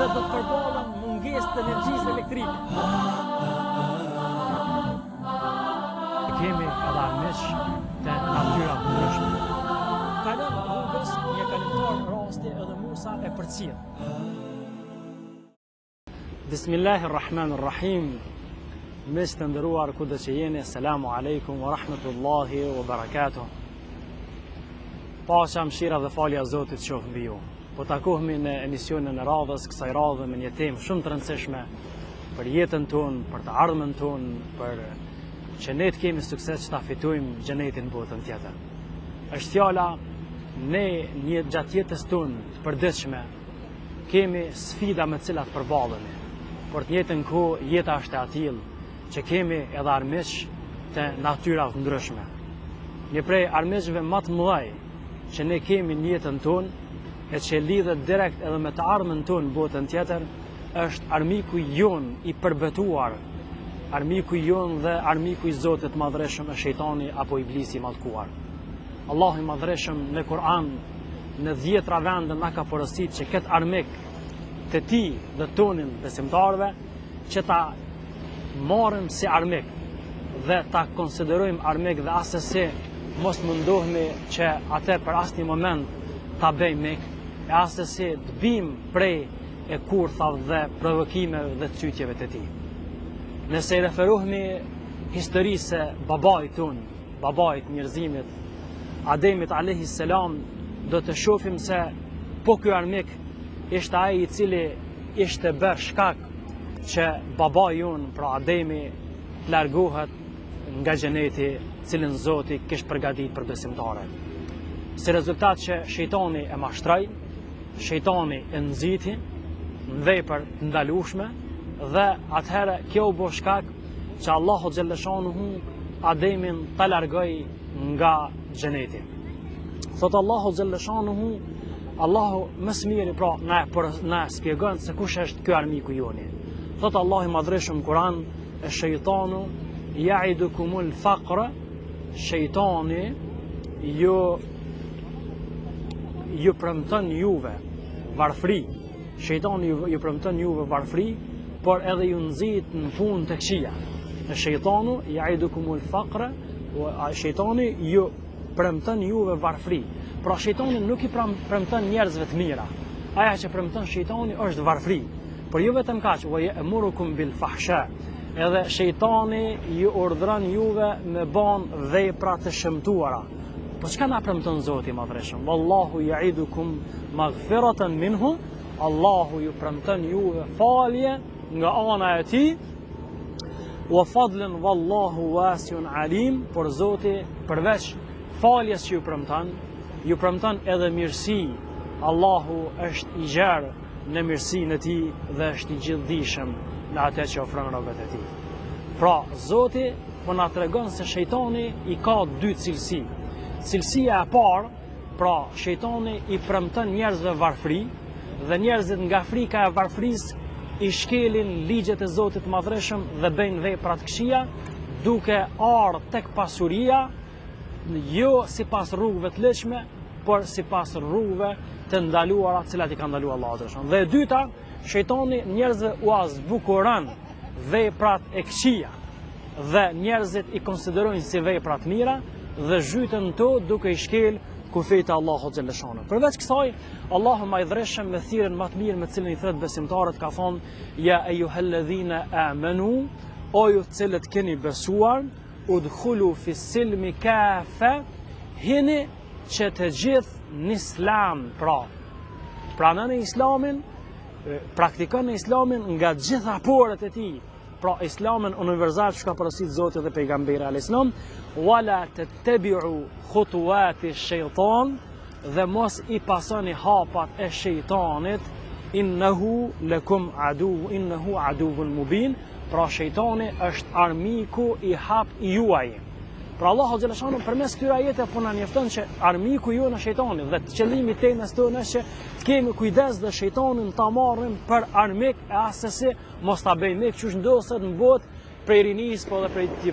dhe do të përballen mungesë të energjisë elektrike. Kemi edhe armiq të natyra të ndryshme. Kalon rrugës një kalimtar rasti edhe Musa e përcjell. Bismillahirrahmanirrahim. Mes të nderuar kudo që jeni, selamu alaikum wa rahmatullahi wa barakatuh. Paqja, mëshira dhe falja e Zotit qoftë mbi ju. Po takohemi në emisionin e radhës, kësaj radhe me një temë shumë të rëndësishme për jetën tonë, për të ardhmen tonë, për që ne të kemi sukses që ta fitojmë xhenetin botën tjetër. Është fjala ne gjatë jetës tonë të përditshme kemi sfida me të cilat përballemi. Por të njëjtën kohë jeta është e atill që kemi edhe armiq të natyra të ndryshme. Një prej armiqve më të mëdhej që ne kemi në jetën tonë e që lidhet direkt edhe me të ardhmen tonë botën tjetër është armiku jon i përbetuar, armiku jon dhe armiku i Zotit madhreshëm e shejtani apo iblisi i mallkuar. Allahu i madhreshëm në Kur'an në 10 vende na ka porositur që këtë armik të tij dhe tonin besimtarëve që ta marrim si armik dhe ta konsiderojmë armik dhe asesi mos mundohemi që atë për asnjë moment ta bëjmë mik e asesi të bimë prej e kurthave dhe provokimeve dhe cytjeve të tij. Nëse i referohemi historisë së babait ton, babait njerëzimit, Ademit alayhi salam, do të shohim se po ky armik ishte ai i cili ishte bërë shkak që babai jon, pra Ademi, largohet nga xheneti, cilin Zoti kishte përgatitur për besimtarët. Si rezultat që shejtani e mashtroi, shejtani e nxiti në vepër të ndalueshme dhe atëherë kjo u bë shkak që Allahu xhallashanuhu Ademin ta largoi nga xheneti. Thot Allahu xhallashanuhu, Allahu më së miri pra na shpjegon se kush është ky armiku joni. Thot Allahu i madhreshëm Kur'an, e shejtanu ya'idukumul faqra, shejtani ju premton juve varfëri. Shejtani ju premton juve varfëri, por edhe ju nxit në punë të këqija. Shejtanu ya'idukumul faqra, shejtani ju premton juve varfëri. Pra shejtani nuk i premton njerëzve të mira. Aja që premton shejtani është varfëri. Por jo vetëm kaq, wa ya'murukum bil fahsha. Edhe shejtani ju urdhëron juve me bën vepra të shëmtuara. Po çka na premton Zoti i madhreshëm? Wallahu ya'idukum maghfiratan minhu. Allahu ju premton juve falje nga ana e tij. Wa fadlan wallahu wasi'un alim. Por Zoti përveç faljes që ju premton edhe mirësi. Allahu është i gjerë në mirësinë e tij dhe është i gjithdijshëm në atë që ofron robët e tij. Pra, Zoti po na tregon se shejtani i ka dy cilësi. Cilësia e parë, pra shejtani i premton njerëzve varfëri dhe njerëzit nga frika e varfërisë i shkelin ligjet e Zotit madhreshëm dhe bëjnë vepra të këqija duke ardhur tek pasuria, jo sipas rrugëve të lehtëshme, por sipas rrugëve të ndaluara të cilat i ka ndaluar Allahu xhallahu. Dhe e dyta, shejtani njerëzve u azbukuron veprat e këqija dhe njerëzit i konsiderojnë si vepra të mira dhe zhyten to duke i shkel kufijtë Allahu xhallahu. Përveç kësaj, Allahu më i dhreshëm me thirrjen më të mirë me cilën i thret besimtarët ka thonë: ja ayyuhalladhina amanu, o ju të cilët keni besuar, udkhulu fi silmi kafa, hini që të gjithë në islam, pranoni islamin, praktikoni islamin nga gjitha porët e tij, pra islamin universal që ka porositur Zoti dhe pejgamberi alayhis salam, wala tattabi'u khutuwati shaytan, dhe mos i pasoni hapat e shejtanit, innahu aduwwun mubin, pra shejtani është armiku i hap i juaj. Pra Allahu xhallahu përmes këtyre ajeteve po na njofton që armiku ju në shejtani dhe qëllimi i temës tonë është që të kemi kujdes dhe shejtanin ta marrim për armik e asesi mos ta bëjmë mik çush ndosët në botë prej rinis po dhe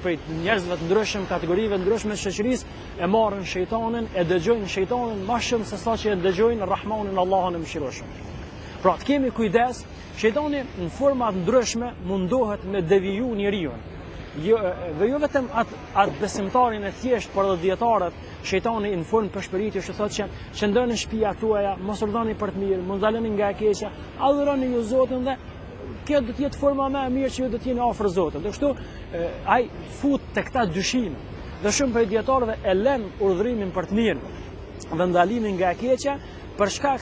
prej njerëzve të ndryshëm, kategorive të ndryshme të shoqërisë e marrin shejtanin, e dëgjojnë shejtanin më shumë se sa që e dëgjojnë Rahmanin Allahun e mëshirueshëm. Pra të kemi kujdes Shejtani në forma të ndryshme mundohet me deviju njeriu. Dhe jo vetëm atë besimtarin e thjesht, por edhe dietarët, shejtani në formë përshpëritje që thotë që ndërni në shtëpia tuaja, mos urdhani për të mirë, mos ndaleni nga e keqja, adhuroni ju Zotin dhe kjo do të jetë forma më e mirë që ju do të jeni afër Zotit. Dhe kështu ai fut tek këta dyshime. Dhe shumë prej dietarëve e lën urdhrimin për të mirë dhe ndalimin nga e keqja për shkak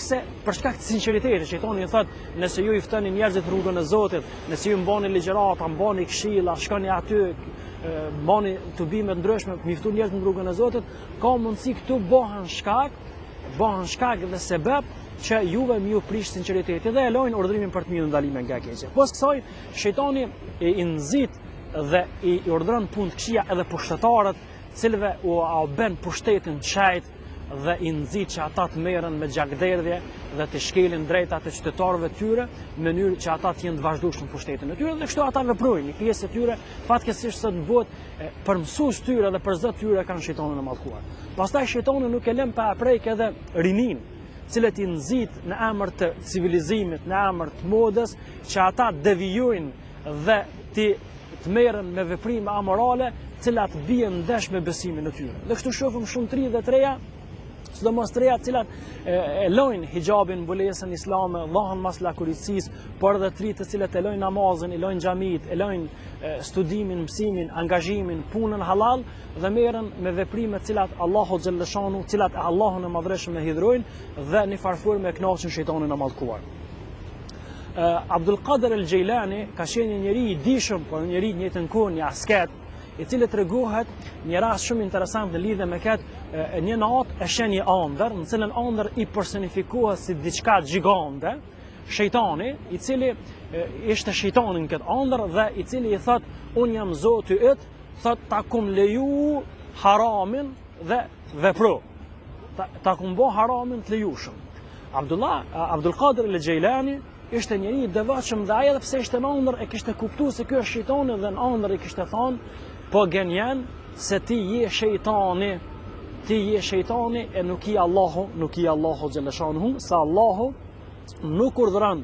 të sinqeritetit. Shejtani i thotë, nëse ju i ftoni njerëzit rrugën e Zotit, nëse ju mbani ligjërata, mbani këshilla, shkoni aty, mbani tubime të ndryshme, miftoni njerëz në rrugën e Zotit, ka mundësi këtu bëhen shkak dhe sebeb që juve më ju prish sinqeriteti dhe e lojnë urdhrimin për të mirë ndalimin nga e keqja. Pas kësaj, shejtani i nxit dhe i urdhron punë të këqija edhe pushtetarët, cilëve u bën pushtetin shajt dhe i nxit që ata të merren me gjakderdhje dhe të shkelin drejtat e qytetarëve të tyre në mënyrë që ata të jenë të vazhdueshëm në pushtetin e tyre dhe kështu ata veprojnë. Një pjesë e tyre fatkeqësisht sot bëhet për mësues tyre dhe për zot tyre kanë shejtanin e mallkuar. Pastaj shejtani nuk e lën pa aprejk edhe rinin, cilët i nxit në emër të civilizimit, në emër të modës, që ata devijojnë dhe të merren me veprime amorale, cilat bien ndesh me besimin e tyre. Dhe kështu shohim shumë të rinj dhe të reja, sidomos të reja, cilat e lojnë hijabin, mbulesën islame, Allahun mas lakurisë, por edhe të rinj të cilët e lojnë namazin, e lojnë xhamit, e lojnë studimin, mësimin, angazhimin, punën halal dhe merren me veprime cilat Allahu xhallashanu, cilat Allahun e madhreshëm e hidhrojnë dhe në farë me kënaqësin shejtanin e mallkuar. Abdul Qadir el-Jilani ka qenë një njeri i dijshëm, por një njeri në jetën kohë, një asket, i cili tregohet një rast shumë interesant në lidhje me këtë një natë e shen një ëndër, në cilën ëndër i personifikohet si diçka gjigande, shejtani, i cili ishte shejtani në këtë ëndër dhe i cili i thot, unë jam Zoti yt, thot ta kum leju haramin dhe vepro. Ta kum bë haramin të lejushëm. Abdul Qadir el-Jilani ishte njeri i devotshëm dhe ai edhe pse ishte në ëndër e kishte kuptuar se ky është shejtani dhe në ëndër i kishte thonë, po gënjen se ti je shejtani, e nuk i Allahu xhaleshanuhu, se Allahu nuk urdhëron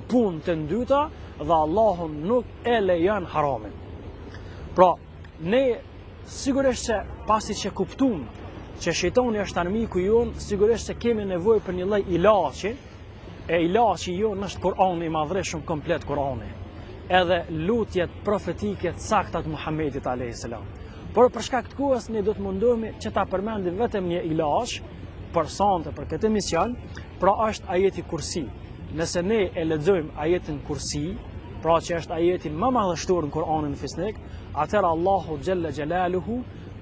punë të ndyta dhe Allahu nuk e lejon haramin. Pra, ne sigurisht që pasi që kuptojmë që shejtani është armiku jon, sigurisht se kemi nevojë për një lloj ilaçi. E ilaçi jon është Kur'ani i madhreshëm komplet Kur'ani. Edhe lutjet profetike të sakta të Muhamedit a.s. Por për shkak të kohës ne do të mundohemi që ta përmendim vetëm një ilaç për sonte për këtë emision, pra është ajeti Kursi. Nëse ne e lexojmë ajetin Kursi, pra që është ajeti më madhështor në Kur'anin fisnik, atëherë Allahu xhalla xjalaluhu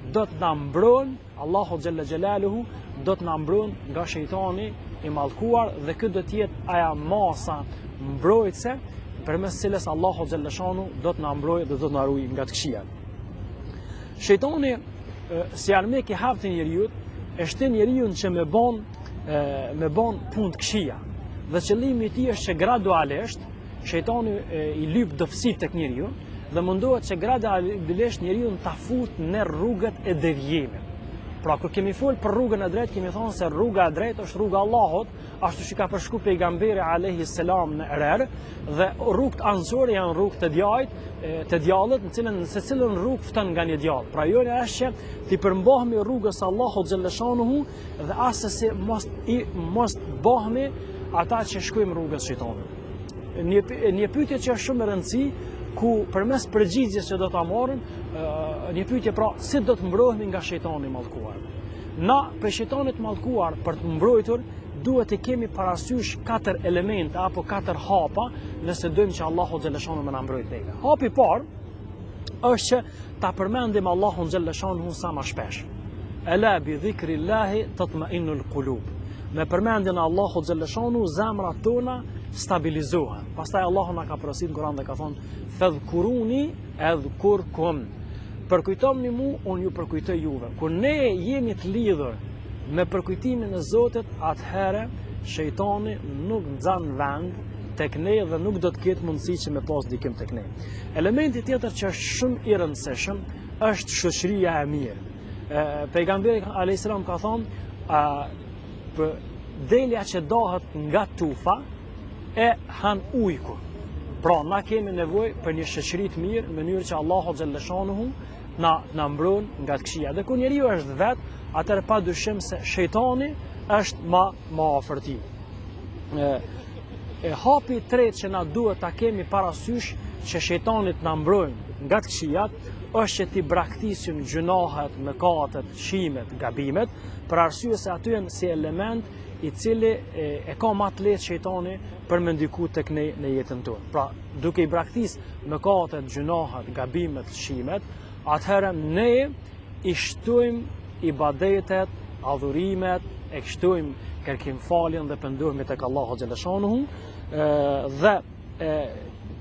do të na mbron, nga shejtani i mallkuar dhe këtë do të jetë aja masa mbrojtëse përmes cilës Allahu xhallashanu do të na mbrojë dhe do të na ruajë nga të këqijat. Shejtani si armik i haptë njeriu, e shtin njeriu që me bën punë të këqija. Dhe qëllimi i tij është që gradualisht shejtani i lyp dëfësit tek njeriu dhe mundohet që gradualisht njeriu ta futë në rrugët e devijimit. Pra, kur kemi folë për rrugën e drejtë, kemi thonë se rruga e drejtë është rruga Allahut, ashtu që ka përshku pejgamberi a.s. në erer, dhe rrugët anësore janë rrugë të djallit, në cilën se cilën rrugë fton nga një djallë. Pra, jone është që t'i përmbohemi rrugës Allahut xhaleshanuhu dhe asesi mos bëhemi ata që shkojmë rrugës shejtanit. Një pyetje që është shumë e rëndësishme, ku përmes përgjigjes që do ta marrim, një pyetje pra, si do të mbrohemi nga shejtani i mallkuar. Na për shejtanin e mallkuar për të mbrojtur duhet të kemi parasysh 4 elemente apo 4 hapa nëse dojmë që Allahu xhaleshanu më na mbrojë neve. Hapi i parë është që ta përmendim Allahun xhaleshanu sa më shpesh. Ala bi dhikrillahi tatma'innul qulub. Me përmendjen e Allahut xhaleshanu zemrat tona stabilizohen. Pastaj Allahu na ka porositur në Kur'an dhe ka thonë: "Fadhkuruni adhkurkum." Përkujtoni mua, unë ju përkujtoj juve. Kur ne jemi të lidhur me përkujtimin e Zotit, atëherë shejtani nuk nxan vend tek ne dhe nuk do të ketë mundësi që me pas dikim tek ne. Elementi tjetër që është shumë i rëndësishëm është shoqëria e mirë. Pejgamberi a.s. ka thonë: delja që dohet nga tufa e han ujku. Pra, na kemi nevojë për një shoqëri të mirë, në mënyrë që Allahu xhallashanuhu na mbron nga të këqija. Dhe kur njeriu është vet, atëherë padyshim se shejtani është më afër tij. Hapi i tretë që na duhet ta kemi parasysh që shejtanit na mbrojnë nga të këqijat është që ti braktisim gjunahet, mëkatet, shimet, gabimet, për arsye se aty janë si element i cili e ka më të lehtë shejtani për me ndiku tek ne në jetën tonë. Pra, duke i braktis mëkatet, gjunahet, gabimet, shimet, atëherë ne i shtojmë ibadetet, adhurimet, e shtojmë kërkim faljen dhe pendohemi tek Allahu xhallashanuhu dhe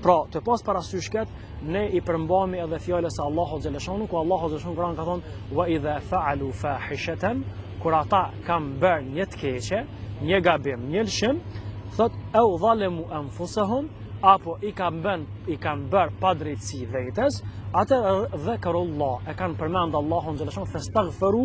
pra të pas parasysh këtë ne i përmbami edhe fjalës së Allahu xhallashanuhu ku Allahu xhallashanuhu Kur'an ka thonë wa idha fa'alu fahishatan, kur ata kanë bërë një të keqe, një gabim, një lëshim, thot au zalemu anfusahum, apo i kanë bërë padrejtësi vetes, atë dhakarullah, e kanë përmend Allahun xhallashanuhu fastaghfiru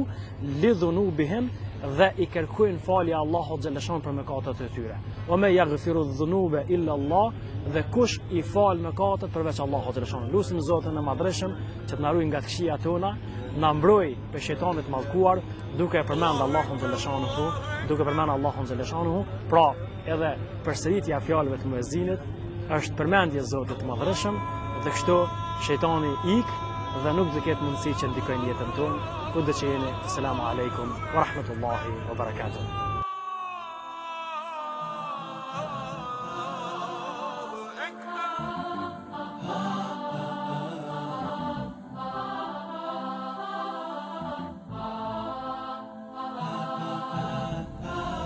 lidhunubihim, dhe i kërkojnë falje Allahut xhallashanuhu për mëkatet e tyre. Wa ma yaghfiru dhunuba illa Allah, dhe kush i fal mëkatet përveç Allahut xhallashanuhu. Lutim Zotin e Madhreshëm që të na ruaj nga të këqija tona, na mbroj për shejtanit të mallkuar, duke përmend Allahun xhallashanuhu, pra edhe përsëritja e fjalëve të muezinit është përmendje Zotit të Madhreshëm, dhe kështu shejtani ik dhe nuk do ketë mundësi që ndikojnë jetën tonë. Kudo që jeni, selamu alaikum wa rahmatullahi wa barakatuh.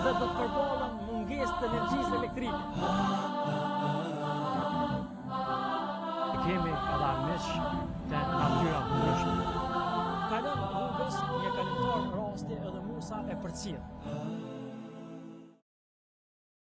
Dhe do të përballen mungesë të energjisë elektrike. Kemi edhe armiq të natyra ndryshme. Kalon rrugës një kalimtar rasti edhe Musa e përcjell.